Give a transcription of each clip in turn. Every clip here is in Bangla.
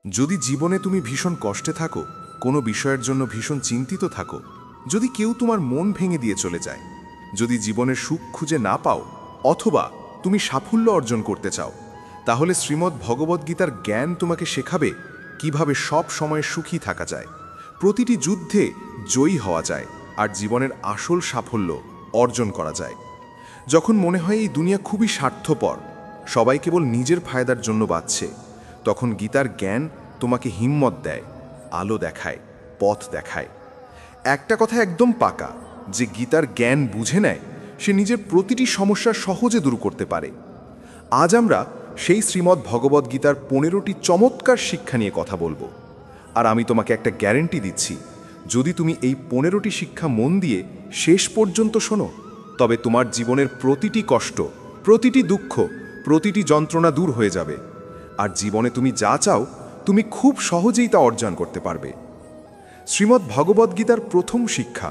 যদি জীবনে তুমি ভীষণ কষ্টে থাকো, কোনো বিষয়ের জন্য ভীষণ চিন্তিত থাকো, যদি কেউ তোমার মন ভেঙে দিয়ে চলে যায়, যদি জীবনের সুখ খুঁজে না পাও, অথবা তুমি সাফল্য অর্জন করতে চাও, তাহলে শ্রীমদ্ ভগবদ্গীতার জ্ঞান তোমাকে শেখাবে কিভাবে সব সময় সুখী থাকা যায়, প্রতিটি যুদ্ধে জয়ী হওয়া যায়, আর জীবনের আসল সাফল্য অর্জন করা যায়। যখন মনে হয় এই দুনিয়া খুবই স্বার্থপর, সবাই কেবল নিজের ফায়দার জন্য বাঁচছে, তখন গীতার জ্ঞান তোমাকে হিম্মত দেয়, আলো দেখায়, পথ দেখায়। একটা কথা একদম পাকা, যে গীতার জ্ঞান বুঝে নেয়, সে নিজের প্রতিটি সমস্যা সহজে দূর করতে পারে। আজ আমরা সেই শ্রীমদ্ ভগবদ্গীতার 15টি চমৎকার শিক্ষা নিয়ে কথা বলবো। আর আমি তোমাকে একটা গ্যারেন্টি দিচ্ছি, যদি তুমি এই 15টি শিক্ষা মন দিয়ে শেষ পর্যন্ত শোনো, তবে তোমার জীবনের প্রতিটি কষ্ট, প্রতিটি দুঃখ, প্রতিটি যন্ত্রণা দূর হয়ে যাবে। আর জীবনে তুমি যা চাও, তুমি খুব সহজেই তা অর্জন করতে পারবে। শ্রীমদ্ ভগবদ্গীতার প্রথম শিক্ষা,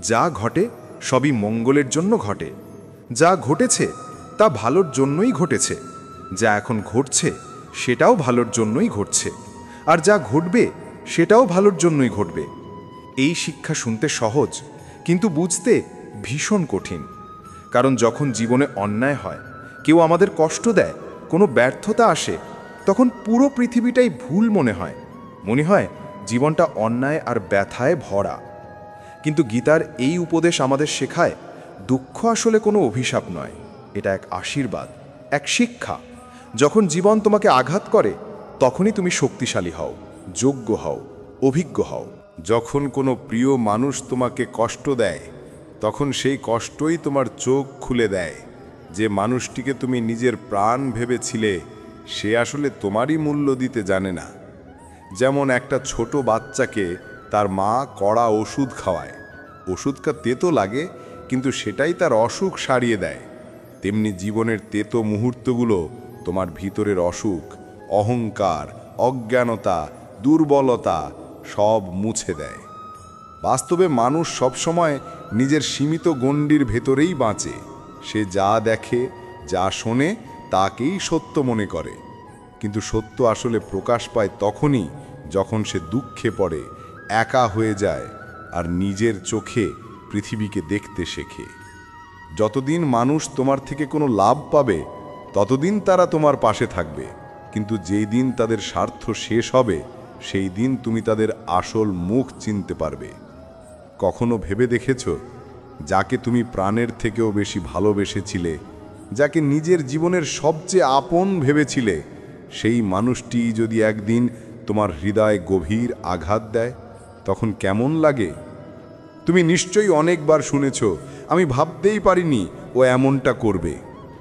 যা ঘটে সবই মঙ্গলের জন্য ঘটে। যা ঘটেছে তা ভালোর জন্যই ঘটেছে, যা এখন ঘটছে সেটাও ভালোর জন্যই ঘটছে, আর যা ঘটবে সেটাও ভালোর জন্যই ঘটবে। এই শিক্ষা শুনতে সহজ, কিন্তু বুঝতে ভীষণ কঠিন। কারণ যখন জীবনে অন্যায় হয়, কেউ আমাদের কষ্ট দেয়, কোনো ব্যর্থতা আসে, তখন পুরো পৃথিবীটাই ভুল মনে হয়। মনে হয় জীবনটা অন্যায় আর ব্যথায় ভরা। কিন্তু গীতার এই উপদেশ আমাদের শেখায়, দুঃখ আসলে কোনো অভিশাপ নয়, এটা এক আশীর্বাদ, এক শিক্ষা। যখন জীবন তোমাকে আঘাত করে, তখনই তুমি শক্তিশালী হও, যোগ্য হও, অভিজ্ঞ হও। যখন কোনো প্রিয় মানুষ তোমাকে কষ্ট দেয়, তখন সেই কষ্টই তোমার চোখ খুলে দেয়। যে মানুষটিকে তুমি নিজের প্রাণ ভেবেছিলে, সে আসলে তোমারই মূল্য দিতে জানে না। যেমন একটা ছোট বাচ্চাকে তার মা কড়া ওষুধ খাওয়ায়, ওষুধটা তেতো লাগে, কিন্তু সেটাই তার অসুখ সারিয়ে দেয়। তেমনি জীবনের তেতো মুহূর্তগুলো তোমার ভিতরের অসুখ, অহংকার, অজ্ঞানতা, দুর্বলতা সব মুছে দেয়। বাস্তবে মানুষ সবসময় নিজের সীমিত গণ্ডির ভেতরেই বাঁচে। সে যা দেখে, যা শোনে, তাকেই সত্য মনে করে। কিন্তু সত্য আসলে প্রকাশ পায় তখনই যখন সে দুঃখে পড়ে, একা হয়ে যায়, আর নিজের চোখে পৃথিবীকে দেখতে শেখে। যতদিন মানুষ তোমার থেকে কোনো লাভ পাবে, ততদিন তারা তোমার পাশে থাকবে। কিন্তু যেই দিন তাদের স্বার্থ শেষ হবে, সেই দিন তুমি তাদের আসল মুখ চিনতে পারবে। কখনো ভেবে দেখেছ, যাকে তুমি প্রাণের থেকেও বেশি ভালোবেসেছিলে, যাকে নিজের জীবনের সবচেয়ে আপন ভেবেছিলে, সেই মানুষটি যদি একদিন তোমার হৃদয়ে গভীর আঘাত দেয়, তখন কেমন লাগে? তুমি নিশ্চয়ই অনেকবার শুনেছ, আমি ভাবতেই পারিনি ও এমনটা করবে,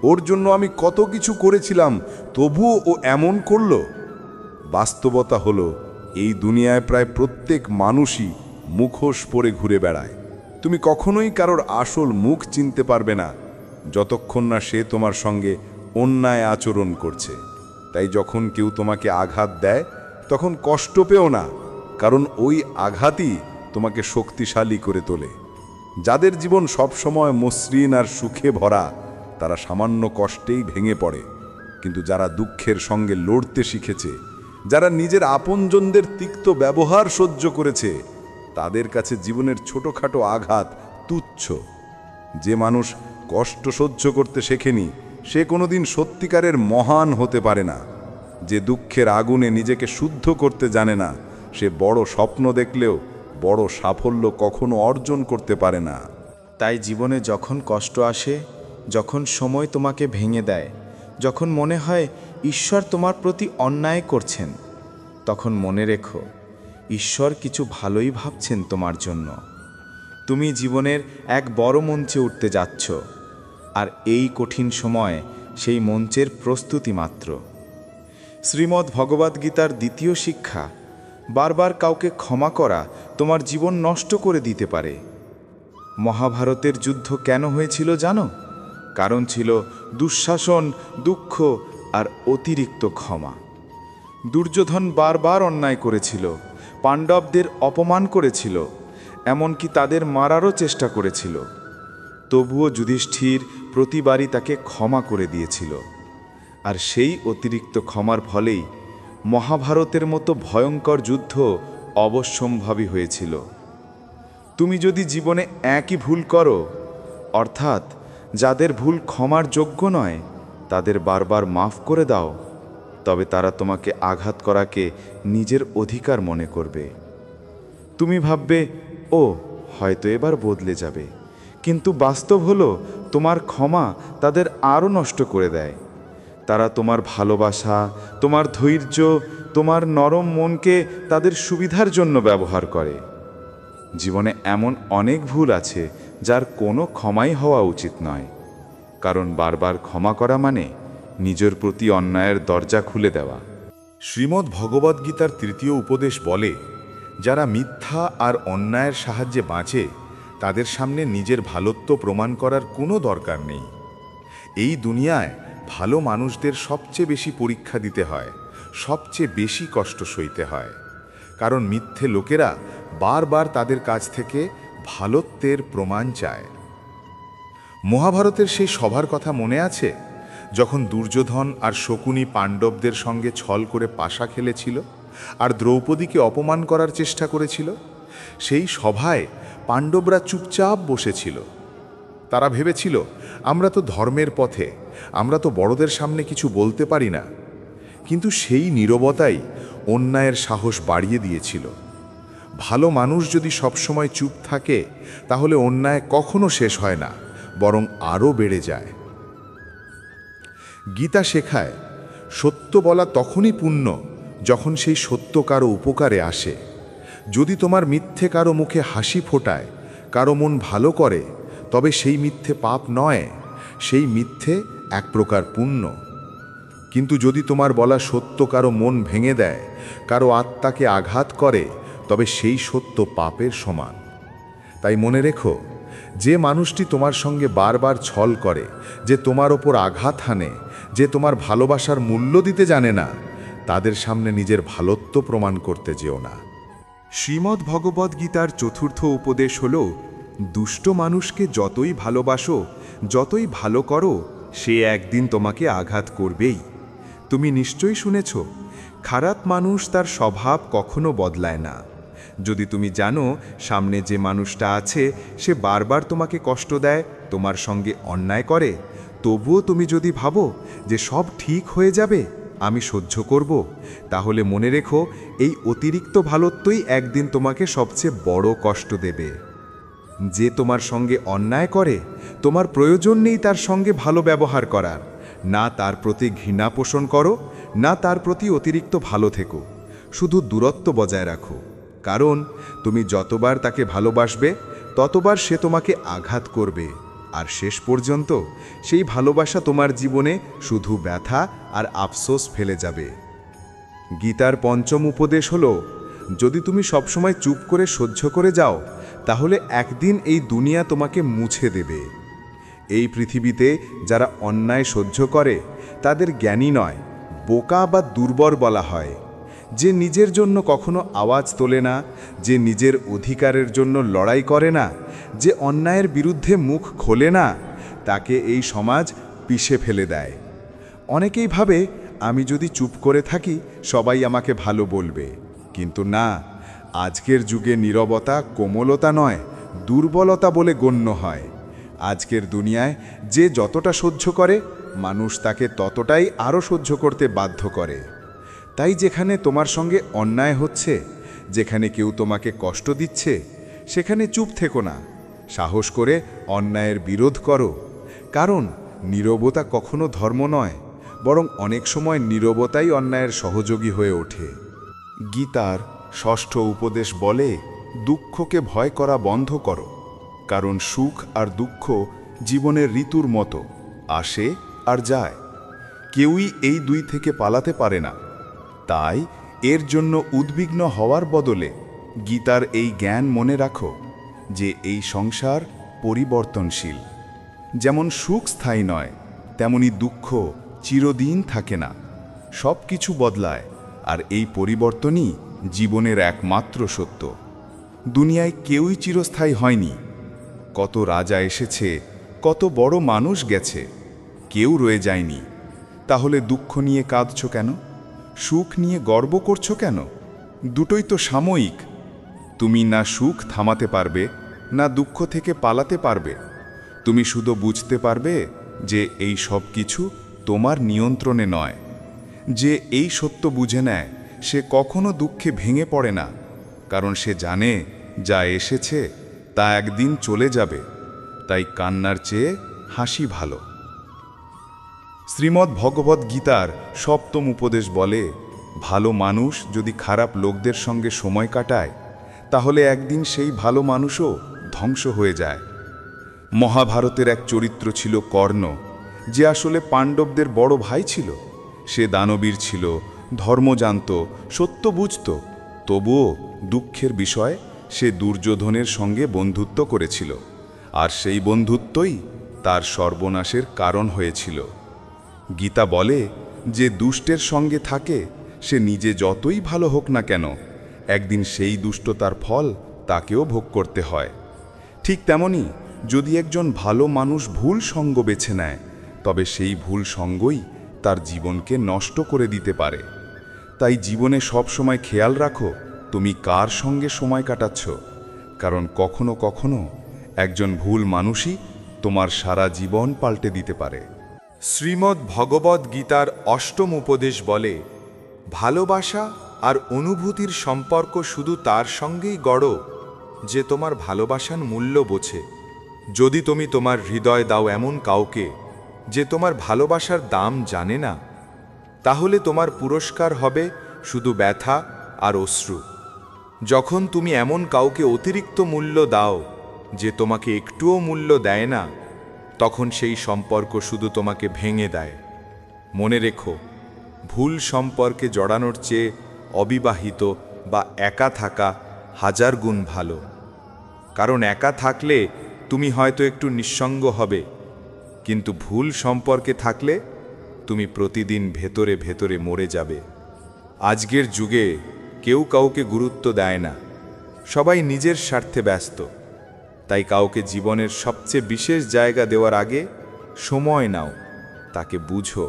ওর জন্য আমি কত কিছু করেছিলাম, তবুও ও এমন করল। বাস্তবতা হলো, এই দুনিয়ায় প্রায় প্রত্যেক মানুষই মুখোশ পরে ঘুরে বেড়ায়। তুমি কখনোই কারোর আসল মুখ চিনতে পারবে না, যতক্ষণ না সে তোমার সঙ্গে অন্যায় আচরণ করছে। তাই যখন কেউ তোমাকে আঘাত দেয়, তখন কষ্ট পেও না, কারণ ওই আঘাতই তোমাকে শক্তিশালী করে তোলে। যাদের জীবন সবসময় মসৃণ আর সুখে ভরা, তারা সামান্য কষ্টেই ভেঙে পড়ে। কিন্তু যারা দুঃখের সঙ্গে লড়তে শিখেছে, যারা নিজের আপনজনদের তিক্ত ব্যবহার সহ্য করেছে, তাদের কাছে জীবনের ছোটখাটো আঘাত তুচ্ছ। যে মানুষ কষ্ট সহ্য করতে শেখেনি, সে কোনোদিন সত্যিকারের মহান হতে পারে না। যে দুঃখের আগুনে নিজেকে শুদ্ধ করতে জানে না, সে বড় স্বপ্ন দেখলেও বড় সাফল্য কখনো অর্জন করতে পারে না। তাই জীবনে যখন কষ্ট আসে, যখন সময় তোমাকে ভেঙে দেয়, যখন মনে হয় ঈশ্বর তোমার প্রতি অন্যায় করছেন, তখন মনে রেখো, ঈশ্বর কিছু ভালোই ভাবছেন তোমার জন্য। তুমি জীবনের এক বড় মঞ্চে উঠতে যাচ্ছ, আর এই কঠিন সময় সেই মঞ্চের প্রস্তুতি মাত্র। শ্রীমদ্ ভগবদ্গীতার দ্বিতীয় শিক্ষা, বারবার কাউকে ক্ষমা করা তোমার জীবন নষ্ট করে দিতে পারে। মহাভারতের যুদ্ধ কেন হয়েছিল জানো? কারণ ছিল দুঃশাসন, দুঃখ আর অতিরিক্ত ক্ষমা। দুর্যোধন বারবার অন্যায় করেছিল, পাণ্ডবদের অপমান করেছিল, এমনকি তাদের মারারও চেষ্টা করেছিল। তবুও যুধিষ্ঠির প্রতিবারই তাকে ক্ষমা করে দিয়েছিল। আর সেই অতিরিক্ত ক্ষমার ফলেই মহাভারতের মতো ভয়ঙ্কর যুদ্ধ অবশ্যম্ভাবী হয়েছিল। তুমি যদি জীবনে একই ভুল করো, অর্থাৎ যাদের ভুল ক্ষমার যোগ্য নয় তাদের বারবার মাফ করে দাও, তবে তারা তোমাকে আঘাত করাকে নিজের অধিকার মনে করবে। তুমি ভাববে, ও হয়তো এবার বদলে যাবে, কিন্তু বাস্তব হলো তোমার ক্ষমা তাদের আরও নষ্ট করে দেয়। তারা তোমার ভালোবাসা, তোমার ধৈর্য, তোমার নরম মনকে তাদের সুবিধার জন্য ব্যবহার করে। জীবনে এমন অনেক ভুল আছে যার কোনো ক্ষমাই হওয়া উচিত নয়, কারণ বারবার ক্ষমা করা মানে নিজের প্রতি অন্যায়ের দরজা খুলে দেওয়া। শ্রীমদ্ ভগবদ্গীতার ৩য় উপদেশ বলে, যারা মিথ্যা আর অন্যায়ের সাহায্যে বাঁচে তাদের সামনে নিজের ভালোত্ব প্রমাণ করার কোনো দরকার নেই। এই দুনিয়ায় ভালো মানুষদের সবচেয়ে বেশি পরীক্ষা দিতে হয়, সবচেয়ে বেশি কষ্ট সইতে হয়, কারণ মিথ্যে লোকেরা বারবার তাদের কাছ থেকে ভালোত্বের প্রমাণ চায়। মহাভারতের সেই সভার কথা মনে আছে, যখন দুর্যোধন আর শকুনি পাণ্ডবদের সঙ্গে ছল করে পাশা খেলেছিল আর দ্রৌপদীকে অপমান করার চেষ্টা করেছিল? সেই সভায় পাণ্ডবরা চুপচাপ বসেছিল। তারা ভেবেছিল, আমরা তো ধর্মের পথে, আমরা তো বড়দের সামনে কিছু বলতে পারি না। কিন্তু সেই নীরবতাই অন্যায়ের সাহস বাড়িয়ে দিয়েছিল। ভালো মানুষ যদি সবসময় চুপ থাকে তাহলে অন্যায় কখনো শেষ হয় না, বরং আরও বেড়ে যায়। গীতা শেখায়, সত্য বলা তখনই পুণ্য যখন সেই সত্য কারো উপকারে আসে। যদি তোমার মিথ্যে কারো মুখে হাসি ফোটায়, কারো মন ভালো করে, তবে সেই মিথ্যে পাপ নয়, সেই মিথ্যে এক প্রকার পুণ্য। কিন্তু যদি তোমার বলা সত্য কারো মন ভেঙে দেয়, কারো আত্মাকে আঘাত করে, তবে সেই সত্য পাপের সমান। তাই মনে রেখো, যে মানুষটি তোমার সঙ্গে বারবার ছল করে, যে তোমার ওপর আঘাত হানে, যে তোমার ভালোবাসার মূল্য দিতে জানে না, তাদের সামনে নিজের ভালোত্ব প্রমাণ করতে যেও না। শ্রীমদ্ ভগবদ্গীতার ৪র্থ উপদেশ হল, দুষ্ট মানুষকে যতই ভালোবাসো, যতই ভালো করো, সে একদিন তোমাকে আঘাত করবেই। তুমি নিশ্চয়ই শুনেছ, খারাপ মানুষ তার স্বভাব কখনো বদলায় না। যদি তুমি জানো সামনে যে মানুষটা আছে সে বারবার তোমাকে কষ্ট দেয়, তোমার সঙ্গে অন্যায় করে, তবুও তুমি যদি ভাবো যে সব ঠিক হয়ে যাবে, আমি সহ্য করব, তাহলে মনে রেখো, এই অতিরিক্ত ভালোত্বই একদিন তোমাকে সবচেয়ে বড় কষ্ট দেবে। যে তোমার সঙ্গে অন্যায় করে, তোমার প্রয়োজন নেই তার সঙ্গে ভালো ব্যবহার করার। না তার প্রতি ঘৃণা পোষণ করো, না তার প্রতি অতিরিক্ত ভালো থেকো, শুধু দূরত্ব বজায় রাখো। কারণ তুমি যতবার তাকে ভালোবাসবে, ততবার সে তোমাকে আঘাত করবে, আর শেষ পর্যন্ত সেই ভালোবাসা তোমার জীবনে শুধু ব্যথা আর আফসোস ফেলে যাবে। গীতার ৫ম উপদেশ হল, যদি তুমি সবসময় চুপ করে সহ্য করে যাও, তাহলে একদিন এই দুনিয়া তোমাকে মুছে দেবে। এই পৃথিবীতে যারা অন্যায় সহ্য করে তাদের জ্ঞানী নয়, বোকা বা দুর্বল বলা হয়। যে নিজের জন্য কখনো আওয়াজ তোলে না, যে নিজের অধিকারের জন্য লড়াই করে না, যে অন্যায়ের বিরুদ্ধে মুখ খোলে না, তাকে এই সমাজ পিষে ফেলে দেয়। অনেকেই ভাবে, আমি যদি চুপ করে থাকি সবাই আমাকে ভালো বলবে, কিন্তু না, আজকের যুগে নীরবতা কোমলতা নয়, দুর্বলতা বলে গণ্য হয়। আজকের দুনিয়ায় যে যতটা সহ্য করে, মানুষ তাকে ততটাই আরও সহ্য করতে বাধ্য করে। তাই যেখানে তোমার সঙ্গে অন্যায় হচ্ছে, যেখানে কেউ তোমাকে কষ্ট দিচ্ছে, সেখানে চুপ থেকো না, সাহস করে অন্যায়ের বিরোধ করো। কারণ নীরবতা কখনো ধর্ম নয়, বরং অনেক সময় নীরবতাই অন্যায়ের সহযোগী হয়ে ওঠে। গীতার ৬ষ্ঠ উপদেশ বলে, দুঃখকে ভয় করা বন্ধ করো, কারণ সুখ আর দুঃখ জীবনের ঋতুর মতো আসে আর যায়। কেউই এই দুই থেকে পালাতে পারে না। তাই এর জন্য উদ্বিগ্ন হওয়ার বদলে গীতার এই জ্ঞান মনে রাখো যে এই সংসার পরিবর্তনশীল। যেমন সুখ স্থায়ী নয়, তেমনি দুঃখ চিরদিন থাকে না। সব কিছু বদলায়, আর এই পরিবর্তনই জীবনের একমাত্র সত্য। দুনিয়ায় কেউই চিরস্থায়ী হয়নি। কত রাজা এসেছে, কত বড় মানুষ গেছে, কেউ রয়ে যায়নি। তাহলে দুঃখ নিয়ে কাঁদছ কেন? সুখ নিয়ে গর্ব করছো কেন? দুটোই তো সাময়িক। তুমি না সুখ থামাতে পারবে, না দুঃখ থেকে পালাতে পারবে। তুমি শুধু বুঝতে পারবে যে এই সব কিছু তোমার নিয়ন্ত্রণে নয়। যে এই সত্য বুঝে নেয় সে কখনো দুঃখে ভেঙে পড়ে না, কারণ সে জানে যা এসেছে তা একদিন চলে যাবে। তাই কান্নার চেয়ে হাসি ভালো। শ্রীমদ্ ভগবদ্ গীতার সপ্তম উপদেশ বলে, ভালো মানুষ যদি খারাপ লোকদের সঙ্গে সময় কাটায় তাহলে একদিন সেই ভালো মানুষও ধ্বংস হয়ে যায়। মহাভারতের এক চরিত্র ছিল কর্ণ, যে আসলে পাণ্ডবদের বড় ভাই ছিল। সে দানবীর ছিল, ধর্ম জানত, সত্য বুঝত। তবুও দুঃখের বিষয় সে দুর্যোধনের সঙ্গে বন্ধুত্ব করেছিল, আর সেই বন্ধুত্বই তার সর্বনাশের কারণ হয়েছিল। গীতা বলে, যে দুষ্টের সঙ্গে থাকে সে নিজে যতই ভালো হোক না কেন, একদিন সেই দুষ্টতার ফল তাকেও ভোগ করতে হয়। ঠিক তেমনি যদি একজন ভালো মানুষ ভুল সঙ্গ বেছে নেয়, তবে সেই ভুল সঙ্গই তার জীবনকে নষ্ট করে দিতে পারে। তাই জীবনে সব সময় খেয়াল রাখো তুমি কার সঙ্গে সময় কাটাচ্ছ, কারণ কখনো কখনো একজন ভুল মানুষই তোমার সারা জীবন পাল্টে দিতে পারে। শ্রীমদ্ ভগবদ্ গীতার অষ্টম উপদেশ বলে, ভালোবাসা আর অনুভূতির সম্পর্ক শুধু তার সঙ্গেই গড়ো যে তোমার ভালোবাসার মূল্য বোঝে। যদি তুমি তোমার হৃদয় দাও এমন কাউকে যে তোমার ভালোবাসার দাম জানে না, তাহলে তোমার পুরস্কার হবে শুধু ব্যথা আর অশ্রু। যখন তুমি এমন কাউকে অতিরিক্ত মূল্য দাও যে তোমাকে একটুও মূল্য দেয় না, তখন সেই সম্পর্ক শুধু তোমাকে ভেঙে দেয়। মনে রেখো, ভুল সম্পর্কে জড়ানোর চেয়ে অবিবাহিত বা একা থাকা হাজার গুণ ভালো। কারণ একা থাকলে তুমি হয়তো একটু নিঃসঙ্গ হবে, কিন্তু ভুল সম্পর্কে থাকলে তুমি প্রতিদিন ভেতরে ভেতরে মরে যাবে। আজকের যুগে কেউ কাউকে গুরুত্ব দেয় না, সবাই নিজের স্বার্থে ব্যস্ত। তাই কাউকে জীবনের সবচেয়ে বিশেষ জায়গা দেওয়ার আগে সময় নাও, তাকে বুঝো।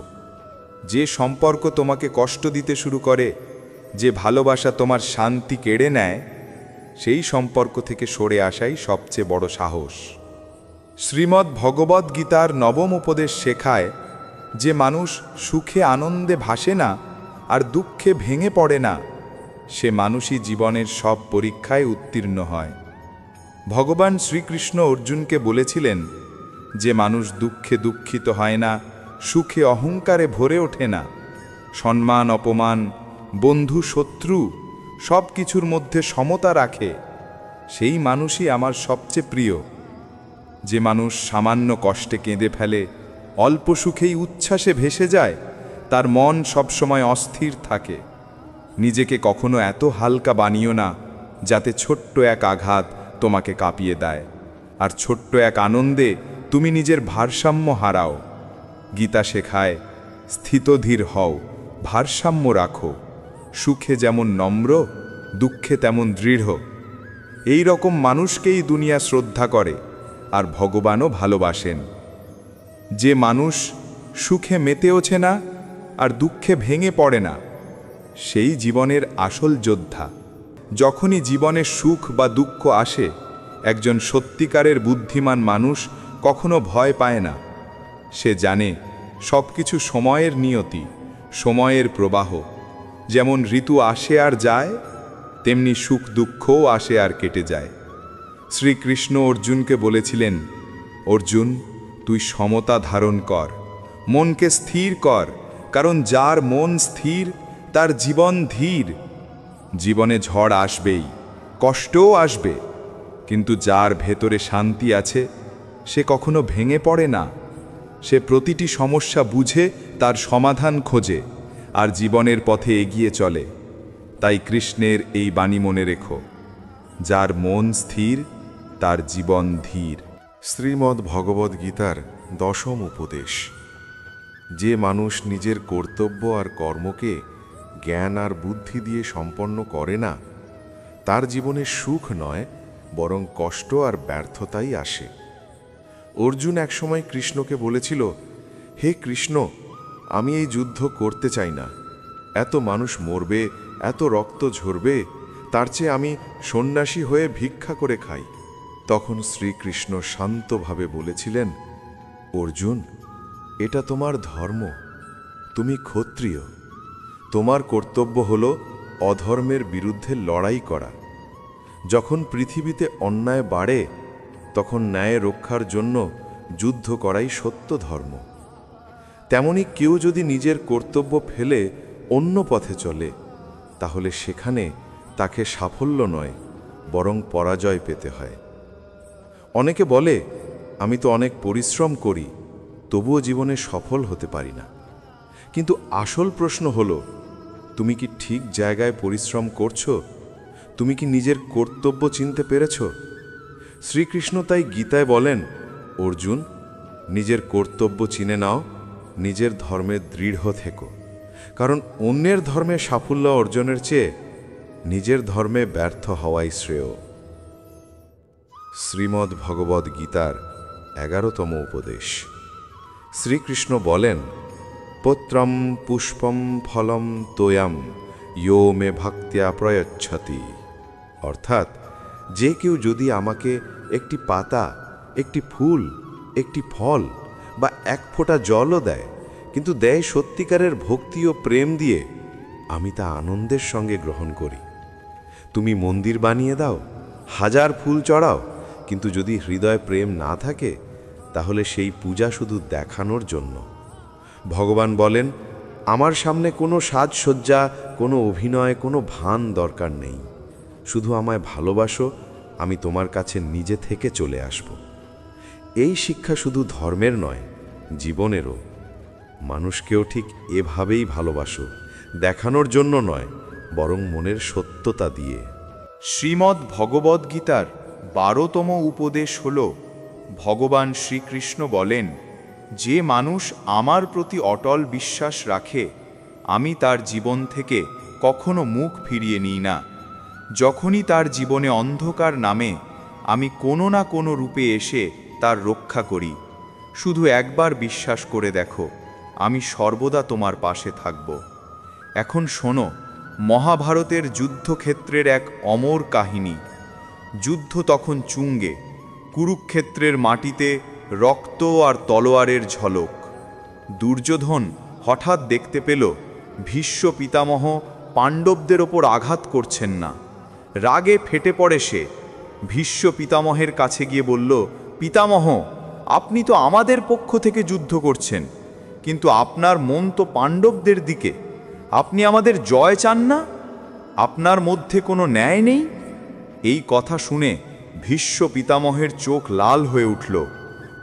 যে সম্পর্ক তোমাকে কষ্ট দিতে শুরু করে, যে ভালোবাসা তোমার শান্তি কেড়ে নেয়, সেই সম্পর্ক থেকে সরে আসাই সবচেয়ে বড় সাহস। শ্রীমদ্ ভগবদ্ গীতার নবম উপদেশ শেখায় যে মানুষ সুখে আনন্দে ভাসে না আর দুঃখে ভেঙে পড়ে না, সে মানুষই জীবনের সব পরীক্ষায় উত্তীর্ণ হয়। ভগবান শ্রীকৃষ্ণ অর্জুনকে বলেছিলেন, যে মানুষ দুঃখে দুঃখিত হয় না, সুখে অহংকারে ভরে ওঠে না, সম্মান অপমান, বন্ধু শত্রু সব কিছুর মধ্যে সমতা রাখে, সেই মানুষই আমার সবচেয়ে প্রিয়। যে মানুষ সামান্য কষ্টে কেঁদে ফেলে, অল্প সুখেই উচ্ছ্বাসে ভেসে যায়, তার মন সবসময় অস্থির থাকে। নিজেকে কখনো এত হালকা বানিও না যাতে ছোট্ট এক আঘাত তোমাকে কাঁপিয়ে দেয়, আর ছোট্ট এক আনন্দে তুমি নিজের ভারসাম্য হারাও। গীতা শেখায়, স্থিতধীর হও, ভারসাম্য রাখো। সুখে যেমন নম্র, দুঃখে তেমন দৃঢ়। এই রকম মানুষকেই দুনিয়া শ্রদ্ধা করে আর ভগবানও ভালোবাসেন। যে মানুষ সুখে মেতে ওঠে না আর দুঃখে ভেঙে পড়ে না, সেই জীবনের আসল যোদ্ধা। যখনই জীবনে সুখ বা দুঃখ আসে, একজন সত্যিকারের বুদ্ধিমান মানুষ কখনো ভয় পায় না। সে জানে সব কিছু সময়ের নিয়তি, সময়ের প্রবাহ। যেমন ঋতু আসে আর যায়, তেমনি সুখ দুঃখও আসে আর কেটে যায়। শ্রীকৃষ্ণ অর্জুনকে বলেছিলেন, অর্জুন, তুই সমতা ধারণ কর, মনকে স্থির কর, কারণ যার মন স্থির তার জীবন ধীর। জীবনে ঝড় আসবেই, কষ্টও আসবে, কিন্তু যার ভেতরে শান্তি আছে সে কখনো ভেঙে পড়ে না। সে প্রতিটি সমস্যা বুঝে তার সমাধান খোঁজে আর জীবনের পথে এগিয়ে চলে। তাই কৃষ্ণের এই বাণী মনে রেখো, যার মন স্থির তার জীবন ধীর। শ্রীমদ্ ভগবদ্ গীতার দশম উপদেশ, যে মানুষ নিজের কর্তব্য আর কর্মকে জ্ঞান আর বুদ্ধি দিয়ে সম্পন্ন করে না, তার জীবনে সুখ নয় বরং কষ্ট আর ব্যর্থতাই আসে। অর্জুন একসময় কৃষ্ণকে বলেছিল, হে কৃষ্ণ, আমি এই যুদ্ধ করতে চাই না, এত মানুষ মরবে, এত রক্ত ঝরবে, তার চেয়ে আমি সন্ন্যাসী হয়ে ভিক্ষা করে খাই। তখন শ্রীকৃষ্ণ শান্তভাবে বলেছিলেন, অর্জুন, এটা তোমার ধর্ম, তুমি ক্ষত্রিয়, তোমার কর্তব্য হল অধর্মের বিরুদ্ধে লড়াই করা। যখন পৃথিবীতে অন্যায় বাড়ে তখন ন্যায় রক্ষার জন্য যুদ্ধ করাই সত্য ধর্ম। তেমনি কেউ যদি নিজের কর্তব্য ফেলে অন্য পথে চলে, তাহলে সেখানে তাকে সাফল্য নয় বরং পরাজয় পেতে হয়। অনেকে বলে, আমি তো অনেক পরিশ্রম করি, তবুও জীবনে সফল হতে পারি না। কিন্তু আসল প্রশ্ন হলো, তুমি কি ঠিক জায়গায় পরিশ্রম করছো? তুমি কি নিজের কর্তব্য চিনতে পেরেছ? শ্রীকৃষ্ণ তাই গীতায় বলেন, অর্জুন, নিজের কর্তব্য চিনে নাও, নিজের ধর্মে দৃঢ় থেকো, কারণ অন্যের ধর্মে সাফল্য অর্জনের চেয়ে নিজের ধর্মে ব্যর্থ হওয়াই শ্রেয়। শ্রীমদ্ ভগবদ্ গীতার 11তম উপদেশ। শ্রীকৃষ্ণ বলেন, পত্রম পুষ্পম ফলম তোয়াম ইয়ো মে ভক্ত্যা প্রয়চ্ছতি। অর্থাৎ, যে কেউ যদি আমাকে একটি পাতা, একটি ফুল, একটি ফল বা এক ফোঁটা জলও দেয়, কিন্তু দেয় সত্যিকারের ভক্তি ও প্রেম দিয়ে, আমি তা আনন্দের সঙ্গে গ্রহণ করি। তুমি মন্দির বানিয়ে দাও, হাজার ফুল চড়াও, কিন্তু যদি হৃদয় প্রেম না থাকে, তাহলে সেই পূজা শুধু দেখানোর জন্য। ভগবান বলেন, আমার সামনে কোনো সাজসজ্জা, কোনো অভিনয়, কোনো ভান দরকার নেই। শুধু আমায় ভালোবাসো, আমি তোমার কাছে নিজে থেকে চলে আসব। এই শিক্ষা শুধু ধর্মের নয়, জীবনেরও। মানুষকেও ঠিক এভাবেই ভালোবাসো, দেখানোর জন্য নয়, বরং মনের সত্যতা দিয়ে। শ্রীমদ্ ভগবদ্ গীতার 12তম উপদেশ হল, ভগবান শ্রীকৃষ্ণ বলেন, যে মানুষ আমার প্রতি অটল বিশ্বাস রাখে, আমি তার জীবন থেকে কখনো মুখ ফিরিয়ে নিই না। যখনই তার জীবনে অন্ধকার নামে, আমি কোনো না কোনো রূপে এসে তার রক্ষা করি। শুধু একবার বিশ্বাস করে দেখো, আমি সর্বদা তোমার পাশে থাকব। এখন শোনো মহাভারতের যুদ্ধক্ষেত্রের এক অমর কাহিনী। যুদ্ধ তখন চুঙ্গে, কুরুক্ষেত্রের মাটিতে রক্ত আর তলোয়ারের ঝলক। দুর্যোধন হঠাৎ দেখতে পেল ভীষ্ম পিতামহ পাণ্ডবদের ওপর আঘাত করছেন না। রাগে ফেটে পড়ে সে। ভীষ্ম পিতামহের কাছে গিয়ে বলল, পিতামহ, আপনি তো আমাদের পক্ষ থেকে যুদ্ধ করছেন, কিন্তু আপনার মন তো পাণ্ডবদের দিকে। আপনি আমাদের জয় চান না? আপনার মধ্যে কোনো ন্যায় নেই? এই কথা শুনে ভীষ্ম পিতামহের চোখ লাল হয়ে উঠল।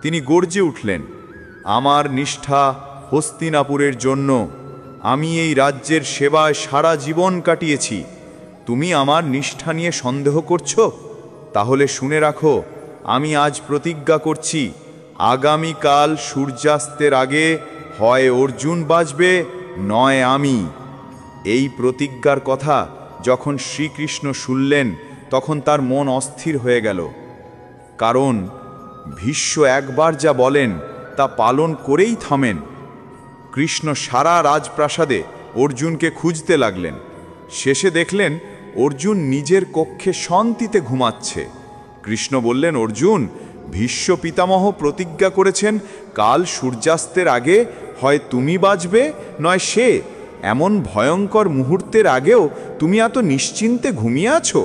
তিনি গর্জে উঠলেন, আমার নিষ্ঠা হস্তিনাপুরের জন্য। আমি এই রাজ্যের সেবায় সারা জীবন কাটিয়েছি। তুমি আমার নিষ্ঠা নিয়ে সন্দেহ করছো? তাহলে শুনে রাখো, আমি আজ প্রতিজ্ঞা করছি, আগামীকাল সূর্যাস্তের আগে হয় অর্জুন বাঁচবে, নয় আমি। এই প্রতিজ্ঞার কথা যখন শ্রীকৃষ্ণ শুনলেন, তখন তার মন অস্থির হয়ে গেল। কারণ ভীষ্ম একবার যা বলেন তা পালন করেই থামেন। কৃষ্ণ সারা রাজপ্রাসাদে অর্জুনকে খুঁজতে লাগলেন। শেষে দেখলেন অর্জুন নিজের কক্ষে শান্তিতে ঘুমাচ্ছে। কৃষ্ণ বললেন, অর্জুন, ভীষ্ম পিতামহ প্রতিজ্ঞা করেছেন, কাল সূর্যাস্তের আগে হয় তুমি বাঁচবে, নয় সে। এমন ভয়ঙ্কর মুহূর্তের আগেও তুমি এত নিশ্চিন্তে ঘুমিয়ে আছো?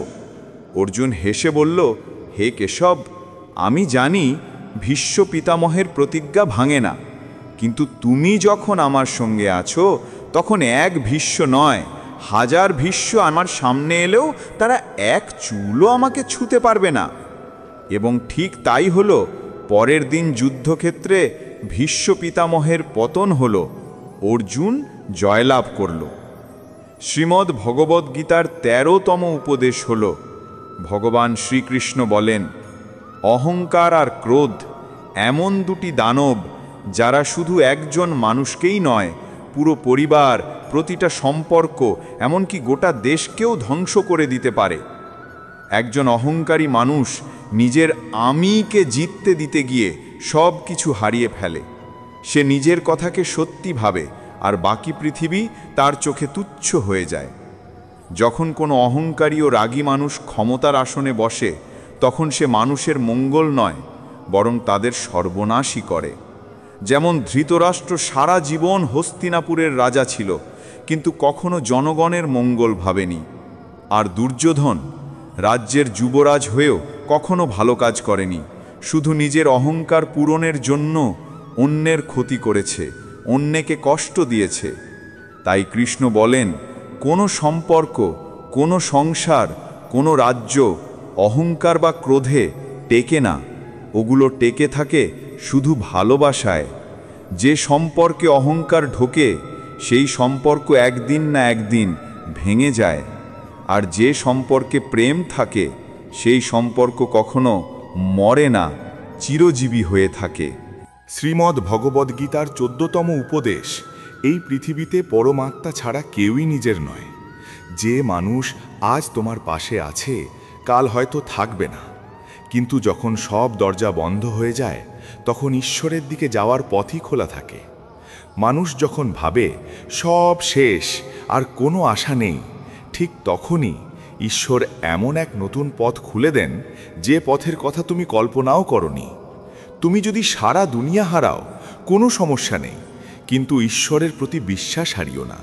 অর্জুন হেসে বলল, হে কেশব, আমি জানি ভীষ্ম পিতামহের প্রতিজ্ঞা ভাঙে না, কিন্তু তুমি যখন আমার সঙ্গে আছো, তখন এক ভীষ্ম নয়, হাজার ভীষ্ম আমার সামনে এলেও তারা এক চুলও আমাকে ছুঁতে পারবে না। এবং ঠিক তাই হলো। পরের দিন যুদ্ধক্ষেত্রে ভীষ্ম পিতামহের পতন হল, অর্জুন জয়লাভ করল। শ্রীমদ্ ভগবদ্ গীতার 13তম উপদেশ হল, ভগবান শ্রীকৃষ্ণ বলেন, অহংকার আর ক্রোধ এমন দুটি দানব, যারা শুধু একজন মানুষকেই নয়, পুরো পরিবার, প্রতিটা সম্পর্ক, এমনকি গোটা দেশকেও ধ্বংস করে দিতে পারে। একজন অহংকারী মানুষ নিজের আমিকে জিততে দিতে গিয়ে সব কিছু হারিয়ে ফেলে। সে নিজের কথাকে সত্যি ভাবে আর বাকি পৃথিবী তার চোখে তুচ্ছ হয়ে যায়। যখন কোনো অহংকারী ও রাগী মানুষ ক্ষমতার আসনে বসে, তখন সে মানুষের মঙ্গল নয়, বরং তাদের সর্বনাশই করে। যেমন ধৃতরাষ্ট্র সারা জীবন হস্তিনাপুরের রাজা ছিল, কিন্তু কখনো জনগণের মঙ্গল ভাবেনি। আর দুর্যোধন রাজ্যের যুবরাজ হয়েও কখনো ভালো কাজ করেনি, শুধু নিজের অহংকার পূরণের জন্য অন্যের ক্ষতি করেছে, অন্যকে কষ্ট দিয়েছে। তাই কৃষ্ণ বলেন, কোনো সম্পর্ক, কোনো সংসার, কোনো রাজ্য অহংকার বা ক্রোধে টেকে না। ওগুলো টেকে থাকে শুধু ভালোবাসায়। যে সম্পর্কে অহংকার ঢোকে, সেই সম্পর্ক একদিন না একদিন ভেঙে যায়। আর যে সম্পর্কে প্রেম থাকে, সেই সম্পর্ক কখনো মরে না, চিরজীবী হয়ে থাকে। শ্রীমদ্ ভগবদ্গীতার 14তম উপদেশ, এই পৃথিবীতে পরমাত্মা ছাড়া কেউই নিজের নয়। যে মানুষ আজ তোমার পাশে আছে, কাল হয়তো থাকবে না, কিন্তু যখন সব দরজা বন্ধ হয়ে যায়, তখন ঈশ্বরের দিকে যাওয়ার পথই খোলা থাকে। মানুষ যখন ভাবে সব শেষ আর কোনো আশা নেই, ঠিক তখনই ঈশ্বর এমন এক নতুন পথ খুলে দেন, যে পথের কথা তুমি কল্পনাও করনি। তুমি যদি সারা দুনিয়া হারাও, কোনো সমস্যা নেই, কিন্তু ঈশ্বরের প্রতি বিশ্বাস হারিও না,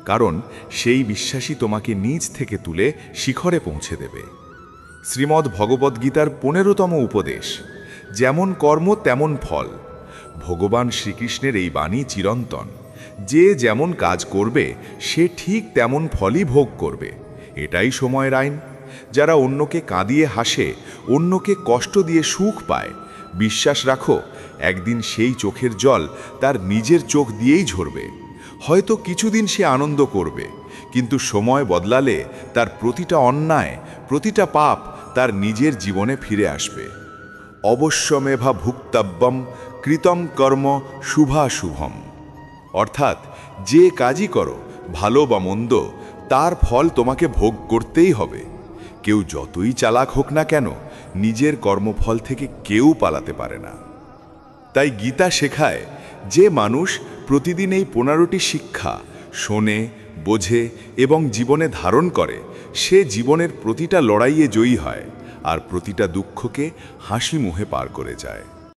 কারণ সেই বিশ্বাসই তোমাকে নিজ থেকে তুলে শিখরে পৌঁছে দেবে। শ্রীমদ্ ভগবদ্গীতার 15তম উপদেশ, যেমন কর্ম তেমন ফল। ভগবান শ্রীকৃষ্ণের এই বাণী চিরন্তন। যে যেমন কাজ করবে, সে ঠিক তেমন ফলই ভোগ করবে। এটাই সময়ের আইন। যারা অন্যকে কাঁদিয়ে হাসে, অন্যকে কষ্ট দিয়ে সুখ পায়, বিশ্বাস রাখো, একদিন সেই চোখের জল তার নিজের চোখ দিয়েই ঝরবে। হয়তো কিছুদিন সে আনন্দ করবে, কিন্তু সময় বদলালে তার প্রতিটা অন্যায়, প্রতিটা পাপ তার নিজের জীবনে ফিরে আসবে। অবশ্যমেভা ভুক্তব্যম কৃতম কর্ম শুভাশুভম। অর্থাৎ যে কাজই করো, ভালো বা মন্দ, তার ফল তোমাকে ভোগ করতেই হবে। কেউ যতই চালাক হোক না কেন, নিজের কর্মফল থেকে কেউ পালাতে পারে না। তাই গীতা শেখায়, যে মানুষ প্রতিদিন এই 15টি শিক্ষা শোনে, বোঝে এবং জীবনে ধারণ করে, সে জীবনের প্রতিটা লড়াইয়ে জয়ী হয় আর প্রতিটা দুঃখকে হাসি মুখে পার করে যায়।